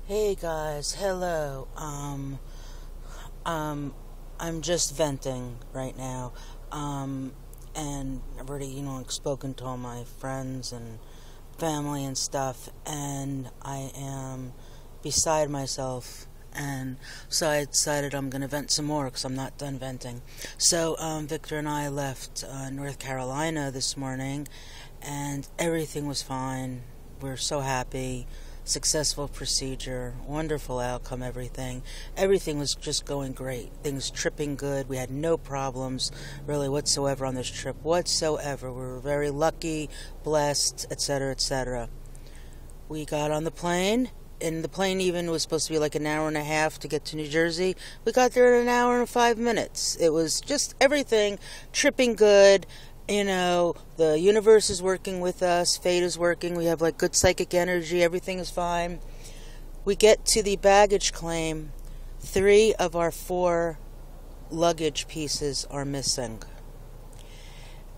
Hey guys, hello. I'm just venting right now. And I've already, spoken to all my friends and family and stuff, and I am beside myself. And so I decided I'm going to vent some more because I'm not done venting. So, Victor and I left North Carolina this morning, and everything was fine. We're so happy. Successful procedure, wonderful outcome, everything. Everything was just going great. Things tripping good. We had no problems really whatsoever on this trip whatsoever. We were very lucky, blessed, etc., etc. We got on the plane, and the plane even was supposed to be like an hour and a half to get to New Jersey. We got there in an hour and 5 minutes. It was just everything tripping good. The universe is working with us. Fate is working. We have good psychic energy. Everything is fine. We get to the baggage claim. 3 of our 4 luggage pieces are missing.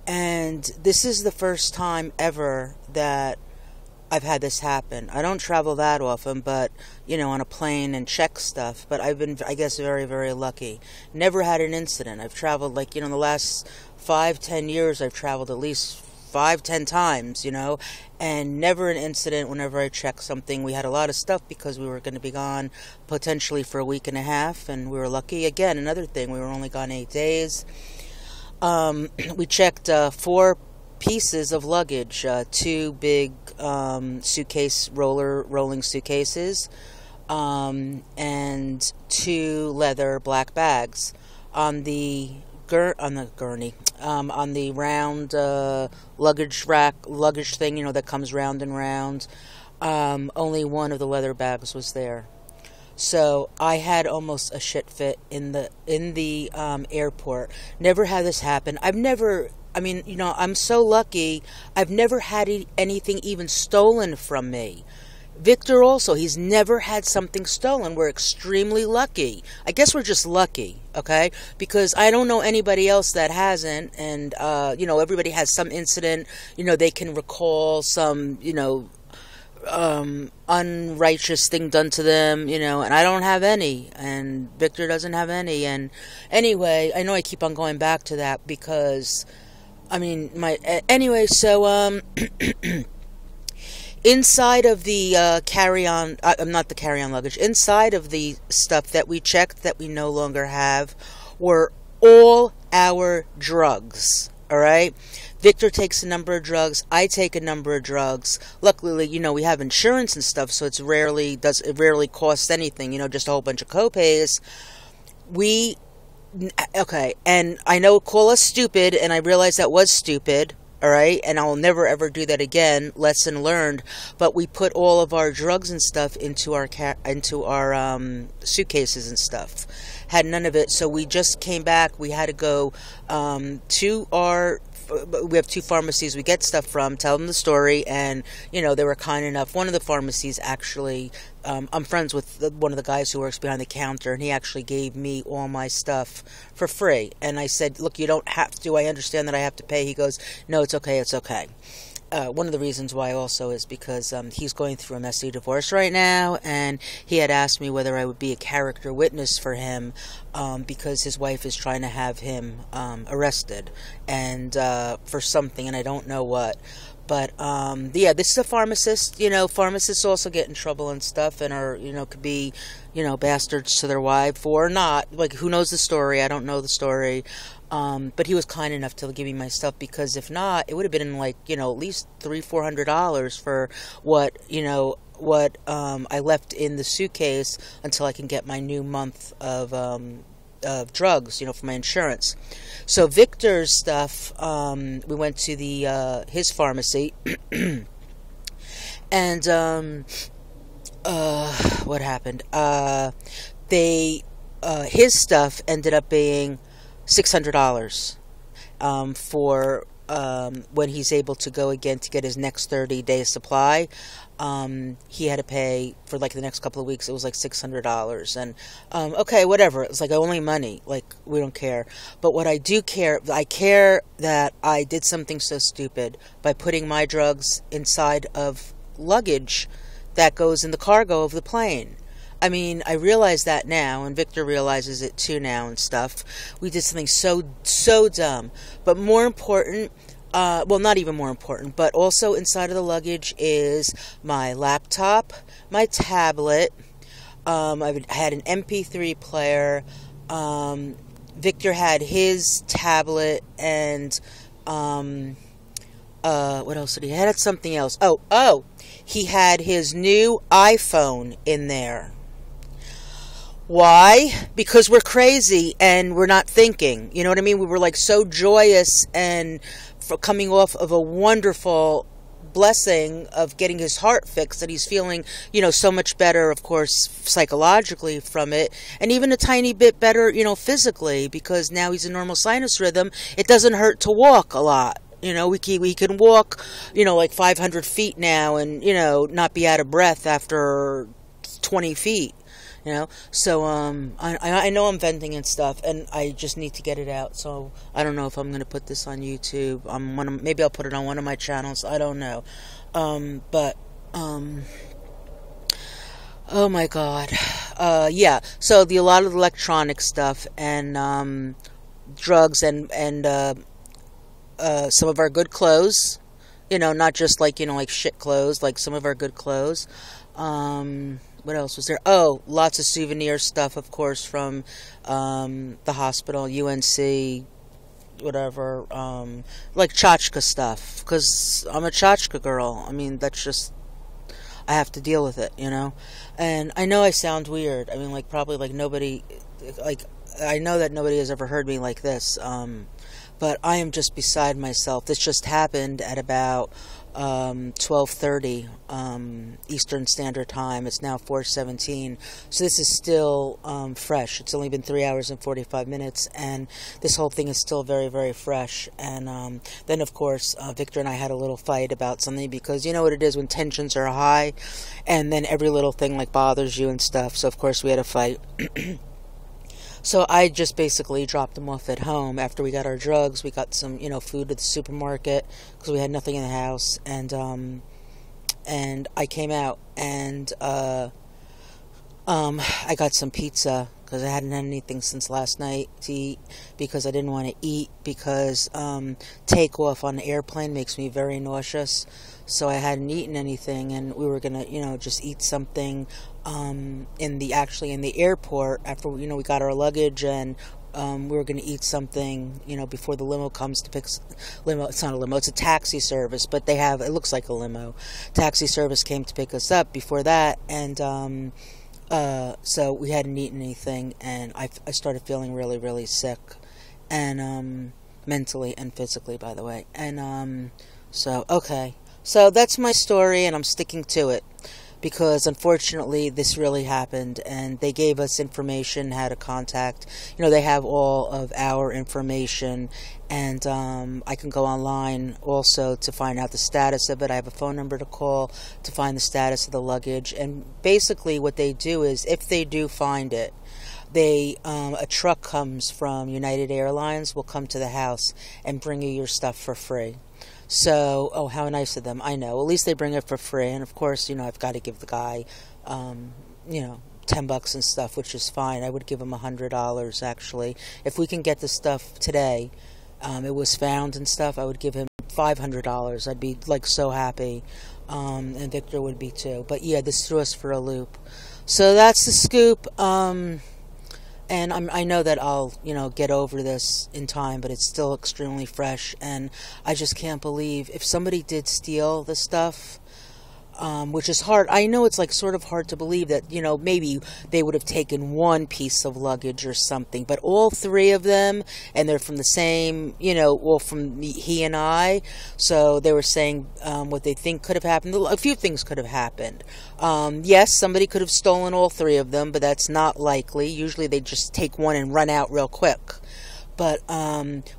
And this is the first time ever that I've had this happen. I don't travel that often, but, on a plane and check stuff. But I've been, I guess, very, very lucky. Never had an incident. I've traveled, in the last 5-10 years, I've traveled at least 5-10 times, and never an incident whenever I check something. We had a lot of stuff because we were going to be gone potentially for a week and a half, and we were lucky. Again, another thing, we were only gone 8 days. We checked 4 pieces of luggage, 2 big rolling suitcases, and 2 leather black bags. On the gurney, on the round luggage rack, luggage thing, that comes round and round. Only one of the leather bags was there. So I had almost a shit fit in the airport. Never had this happen. I'm so lucky. I've never had anything even stolen from me. Victor also, he's never had something stolen. We're extremely lucky. I guess we're just lucky, okay? Because I don't know anybody else that hasn't, and, everybody has some incident, they can recall some, unrighteous thing done to them, and I don't have any, and Victor doesn't have any, and anyway, I know I keep on going back to that because, so, inside of the carry-on, not the carry-on luggage, inside of the stuff that we checked that we no longer have were all our drugs, all right? Victor takes a number of drugs. I take a number of drugs. Luckily, we have insurance and stuff, so it rarely costs anything, just a whole bunch of copays. Okay, and I know, call us stupid, and I realize that was stupid. All right, and I'll never ever do that again. Lesson learned. But we put all of our drugs and stuff into our suitcases and stuff. Had none of it, so we just came back. We had to go to our. We have 2 pharmacies we get stuff from. Tell them the story, and they were kind enough. One of the pharmacies actually, I'm friends with one of the guys who works behind the counter, and he actually gave me all my stuff for free. And I said, "Look, you don't have to. I understand that I have to pay." He goes, "No, it's okay. It's okay." One of the reasons why also is because he's going through a messy divorce right now, and he had asked me whether I would be a character witness for him because his wife is trying to have him arrested and for something, and I don't know what. But, this is a pharmacist. Pharmacists also get in trouble and stuff and are, could be, bastards to their wife or not. Who knows the story? I don't know the story. But he was kind enough to give me my stuff because if not, it would have been at least $300-400 for what I left in the suitcase until I can get my new month of drugs, for my insurance. So Victor's stuff, we went to his pharmacy, and what happened? His stuff ended up being $600 for when he's able to go again to get his next 30-day supply. He had to pay for the next couple of weeks. It was $600, and okay, whatever. It's only money. We don't care. But what I do care, I care that I did something so stupid by putting my drugs inside of luggage that goes in the cargo of the plane. I mean, I realize that now, and Victor realizes it too now and stuff. We did something so dumb. But more important, well, not even more important, but also inside of the luggage is my laptop, my tablet. I had an MP3 player. Victor had his tablet, and what else did he? He had something else. Oh, he had his new iPhone in there. Why? Because we're crazy and we're not thinking. You know what I mean? We were like so joyous and coming off of a wonderful blessing of getting his heart fixed that he's feeling, so much better, of course, psychologically from it, and even a tiny bit better, physically, because now he's in normal sinus rhythm. It doesn't hurt to walk a lot. We can walk, like 500 feet now and, not be out of breath after 20 feet. So I know I'm venting and stuff, and I just need to get it out. So I don't know if I'm going to put this on YouTube. Maybe I'll put it on one of my channels. I don't know. Oh my God. Yeah. So a lot of electronic stuff and drugs and some of our good clothes. Not just like shit clothes. Like some of our good clothes. What else was there? Oh, lots of souvenir stuff, of course, from the hospital, UNC, whatever, like tchotchke stuff, because I'm a tchotchke girl. I mean, that's just, I have to deal with it, and I know I sound weird. I mean, probably nobody, I know that nobody has ever heard me like this, but I am just beside myself. This just happened at about 12:30 Eastern Standard Time. It's now 4:17, so this is still fresh. It's only been 3 hours and 45 minutes, and this whole thing is still very, very fresh. And then, of course, Victor and I had a little fight about something, because you know what it is when tensions are high, and then every little thing bothers you and stuff. So, of course, we had a fight. So I just basically dropped them off at home after we got our drugs. We got some, food at the supermarket because we had nothing in the house, and I came out and I got some pizza because I hadn't had anything since last night to eat, because I didn't want to eat, because takeoff on the airplane makes me very nauseous. So I hadn't eaten anything, and we were gonna, just eat something in the airport after we got our luggage, and we were gonna eat something, before the limo comes to pick limo. It's not a limo; it's a taxi service, but it looks like a limo. Taxi service came to pick us up before that, and so we hadn't eaten anything, and I started feeling really, really sick, and mentally and physically, by the way, and so okay. So that's my story, and I'm sticking to it, because unfortunately this really happened, and they gave us information how to contact. They have all of our information, and I can go online also to find out the status of it. I have a phone number to call to find the status of the luggage, and basically what they do is, if they do find it, a truck comes from United Airlines, will come to the house and bring you your stuff for free. So, how nice of them. I know. At least they bring it for free. And, of course, I've got to give the guy, $10 and stuff, which is fine. I would give him $100, actually. If we can get the stuff today, it was found and stuff, I would give him $500. I'd be, so happy. And Victor would be, too. But, yeah, this threw us for a loop. So that's the scoop. And I know that I'll, get over this in time, but it's still extremely fresh. And I just can't believe if somebody did steal the stuff, which is hard. I know it's sort of hard to believe that, maybe they would have taken one piece of luggage or something, but all three of them, and they're from the same, from he and I. So they were saying what they think could have happened. A few things could have happened. Yes, somebody could have stolen all three of them, but that's not likely. Usually they just take one and run out real quick. But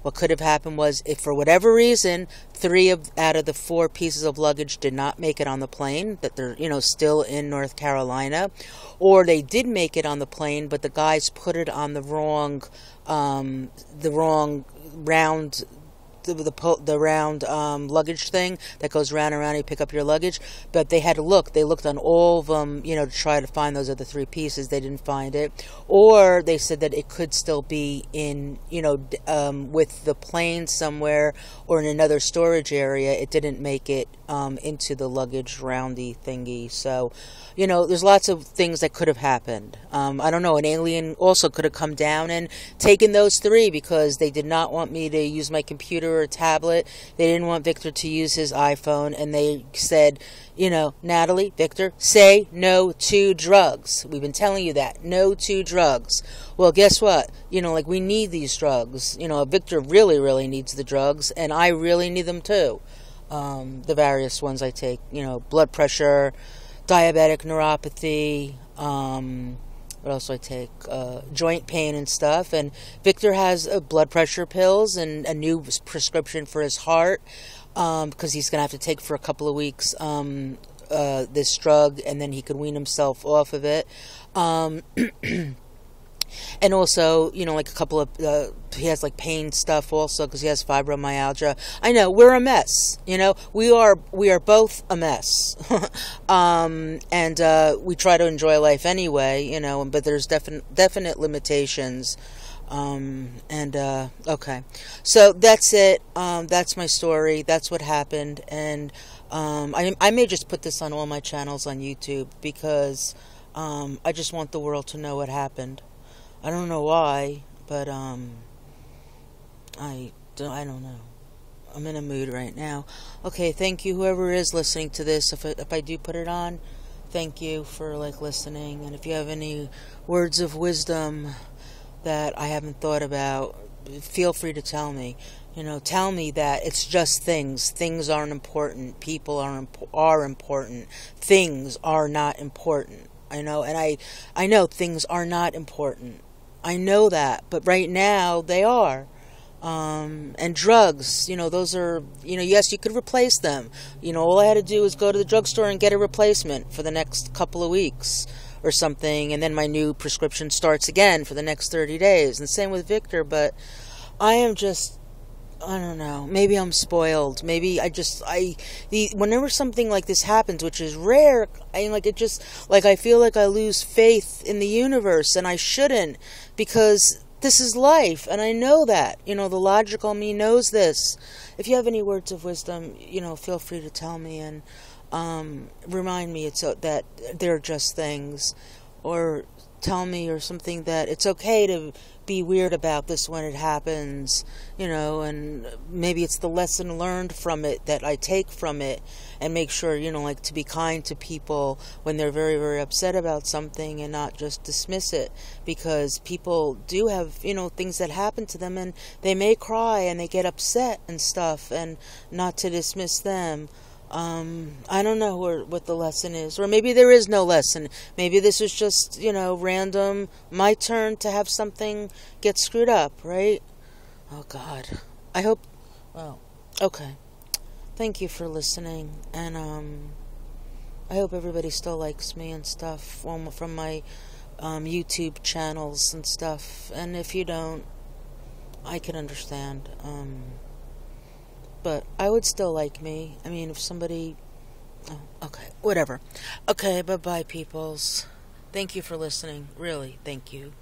what could have happened was, if for whatever reason, out of the 4 pieces of luggage did not make it on the plane, that they're, still in North Carolina, or they did make it on the plane, but the guys put it on the wrong round the round luggage thing that goes round and round. You pick up your luggage, but they had to look. They looked on all of them, to try to find those other three pieces. They didn't find it, or they said that it could still be in, with the plane somewhere or in another storage area. It didn't make it into the luggage roundy thingy. So, there's lots of things that could have happened. I don't know. An alien also could have come down and taken those three because they did not want me to use my computer or tablet. They didn't want Victor to use his iPhone, and they said, Natalie, Victor, say no to drugs. We've been telling you that. No to drugs. Well, guess what? We need these drugs. Victor really, really needs the drugs, and I really need them too. The various ones I take, blood pressure, diabetic neuropathy, what else do I take? Joint pain and stuff. And Victor has blood pressure pills and a new prescription for his heart, because he's going to have to take for a couple of weeks this drug, and then he could wean himself off of it. And also, a couple of, he has pain stuff also because he has fibromyalgia. I know, we're a mess, we are both a mess. And we try to enjoy life anyway, but there's definite limitations. Okay. So that's it. That's my story. That's what happened. And, I may just put this on all my channels on YouTube because, I just want the world to know what happened. I don't know why, but I don't know. I'm in a mood right now. Okay, thank you, whoever is listening to this. If I do put it on, thank you for listening. And if you have any words of wisdom that I haven't thought about, feel free to tell me. Tell me that it's just things. Things aren't important. People are important. Things are not important. I know, and I know things are not important. I know that, but right now they are. And drugs, those are, yes, you could replace them. All I had to do was go to the drugstore and get a replacement for the next couple of weeks or something, and then my new prescription starts again for the next 30 days. And same with Victor, but I am just, I don't know, maybe I'm spoiled. Maybe whenever something like this happens, which is rare, I feel like I lose faith in the universe, and I shouldn't, because this is life, and I know that. The logical me knows this. If you have any words of wisdom, feel free to tell me, and remind me that they're just things, or tell me or something that it's okay to be weird about this when it happens, and maybe it's the lesson learned from it that I take from it, and make sure, to be kind to people when they're very, very upset about something, and not just dismiss it, because people do have, things that happen to them, and they may cry and they get upset and stuff, and not to dismiss them. I don't know what the lesson is. Or maybe there is no lesson. Maybe this was just, random, my turn to have something get screwed up, right? Oh, God. I hope, okay. Thank you for listening. And, I hope everybody still likes me and stuff from my, YouTube channels and stuff. And if you don't, I can understand. But I would still like me. I mean, if somebody... Oh, okay, whatever. Okay, bye-bye, peoples. Thank you for listening. Really, thank you.